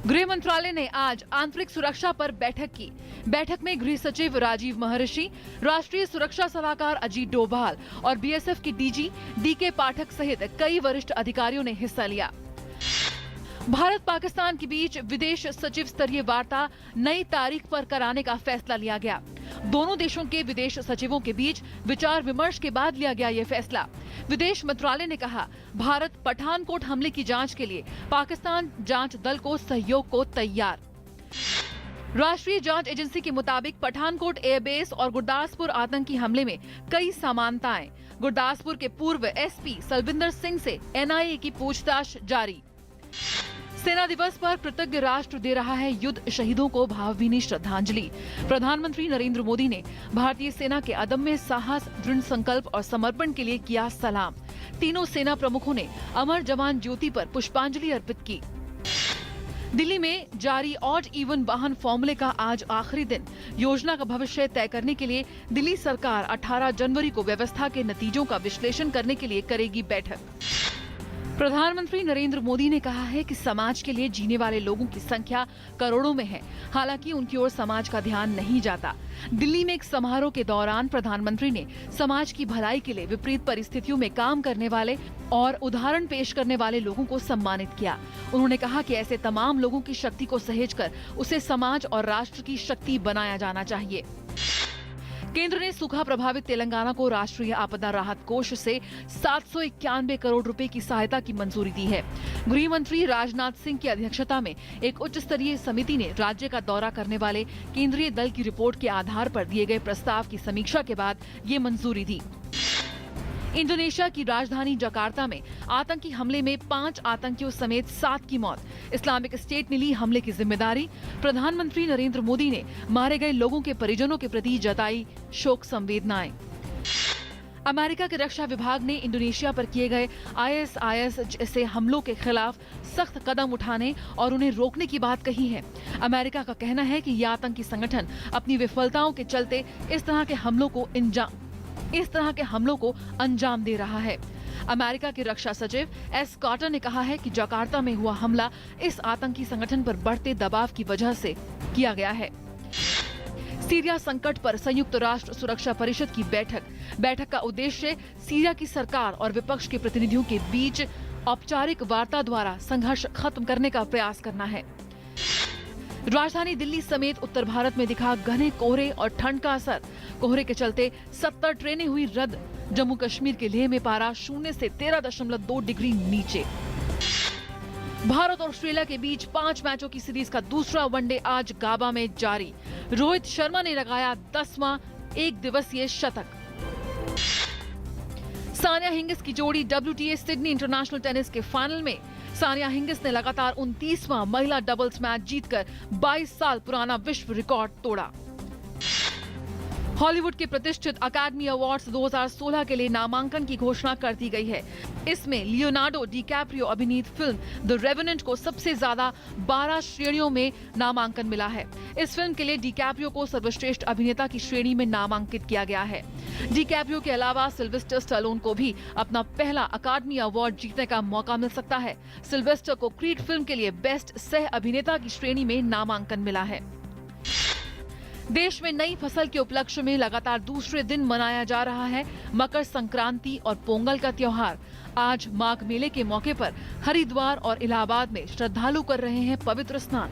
गृह मंत्रालय ने आज आंतरिक सुरक्षा पर बैठक की। बैठक में गृह सचिव राजीव महर्षि, राष्ट्रीय सुरक्षा सलाहकार अजीत डोभाल और बीएसएफ की डीजी डीके पाठक सहित कई वरिष्ठ अधिकारियों ने हिस्सा लिया। भारत पाकिस्तान के बीच विदेश सचिव स्तरीय वार्ता नई तारीख पर कराने का फैसला लिया गया। दोनों देशों के विदेश सचिवों के बीच विचार विमर्श के बाद लिया गया ये फैसला। विदेश मंत्रालय ने कहा, भारत पठानकोट हमले की जांच के लिए पाकिस्तान जांच दल को सहयोग को तैयार। राष्ट्रीय जांच एजेंसी के मुताबिक पठानकोट एयरबेस और गुरदासपुर आतंकी हमले में कई समानताएं। गुरदासपुर के पूर्व एसपी सलविंदर सिंह से एनआईए की पूछताछ जारी। सेना दिवस पर कृतज्ञ राष्ट्र दे रहा है युद्ध शहीदों को भावभीनी श्रद्धांजलि। प्रधानमंत्री नरेंद्र मोदी ने भारतीय सेना के अदम्य साहस, दृढ़ संकल्प और समर्पण के लिए किया सलाम। तीनों सेना प्रमुखों ने अमर जवान ज्योति पर पुष्पांजलि अर्पित की। दिल्ली में जारी ऑड इवन वाहन फॉर्मूले का आज आखिरी दिन। योजना का भविष्य तय करने के लिए दिल्ली सरकार 18 जनवरी को व्यवस्था के नतीजों का विश्लेषण करने के लिए करेगी बैठक। प्रधानमंत्री नरेंद्र मोदी ने कहा है कि समाज के लिए जीने वाले लोगों की संख्या करोड़ों में है, हालांकि उनकी ओर समाज का ध्यान नहीं जाता। दिल्ली में एक समारोह के दौरान प्रधानमंत्री ने समाज की भलाई के लिए विपरीत परिस्थितियों में काम करने वाले और उदाहरण पेश करने वाले लोगों को सम्मानित किया। उन्होंने कहा कि ऐसे तमाम लोगों की शक्ति को सहेजकर उसे समाज और राष्ट्र की शक्ति बनाया जाना चाहिए। केंद्र ने सूखा प्रभावित तेलंगाना को राष्ट्रीय आपदा राहत कोष से 791 करोड़ रुपए की सहायता की मंजूरी दी है। गृह मंत्री राजनाथ सिंह की अध्यक्षता में एक उच्च स्तरीय समिति ने राज्य का दौरा करने वाले केंद्रीय दल की रिपोर्ट के आधार पर दिए गए प्रस्ताव की समीक्षा के बाद ये मंजूरी दी। इंडोनेशिया की राजधानी जकार्ता में आतंकी हमले में 5 आतंकियों समेत 7 की मौत। इस्लामिक स्टेट ने ली हमले की जिम्मेदारी। प्रधानमंत्री नरेंद्र मोदी ने मारे गए लोगों के परिजनों के प्रति जताई शोक संवेदनाएं। अमेरिका के रक्षा विभाग ने इंडोनेशिया पर किए गए आईएसआईएस जैसे हमलों के खिलाफ सख्त कदम उठाने और उन्हें रोकने की बात कही है। अमेरिका का कहना है कि यह आतंकी संगठन अपनी विफलताओं के चलते इस तरह के हमलों को अंजाम दे रहा है। अमेरिका के रक्षा सचिव एस कार्टर ने कहा है कि जकार्ता में हुआ हमला इस आतंकी संगठन पर बढ़ते दबाव की वजह से किया गया है। सीरिया संकट पर संयुक्त राष्ट्र सुरक्षा परिषद की बैठक का उद्देश्य सीरिया की सरकार और विपक्ष के प्रतिनिधियों के बीच औपचारिक वार्ता द्वारा संघर्ष खत्म करने का प्रयास करना है। राजधानी दिल्ली समेत उत्तर भारत में दिखा घने कोहरे और ठंड का असर। कोहरे के चलते 70 ट्रेनें हुई रद्द। जम्मू कश्मीर के लेह में पारा 0 से 13.2 डिग्री नीचे। भारत और ऑस्ट्रेलिया के बीच 5 मैचों की सीरीज का दूसरा वनडे आज गाबा में जारी। रोहित शर्मा ने लगाया 10वां एक दिवसीय शतक। सानिया हिंगिस की जोड़ी WTA सिडनी इंटरनेशनल टेनिस के फाइनल में। सानिया हिंगिस ने लगातार 29वां महिला डबल्स मैच जीतकर 22 साल पुराना विश्व रिकॉर्ड तोड़ा। हॉलीवुड के प्रतिष्ठित अकादमी अवार्ड्स 2016 के लिए नामांकन की घोषणा कर दी गई है। इसमें लियोनार्डो डिकैप्रियो अभिनीत फिल्म द रेवेनेंट को सबसे ज्यादा 12 श्रेणियों में नामांकन मिला है। इस फिल्म के लिए डिकैप्रियो को सर्वश्रेष्ठ अभिनेता की श्रेणी में नामांकित किया गया है। डिकैप्रियो के अलावा सिल्वेस्टर स्टैलोन को भी अपना पहला अकादमी अवार्ड जीतने का मौका मिल सकता है। सिल्वेस्टर को क्रीड फिल्म के लिए बेस्ट सह अभिनेता की श्रेणी में नामांकन मिला है। देश में नई फसल के उपलक्ष्य में लगातार दूसरे दिन मनाया जा रहा है मकर संक्रांति और पोंगल का त्योहार। आज माघ मेले के मौके पर हरिद्वार और इलाहाबाद में श्रद्धालु कर रहे हैं पवित्र स्नान।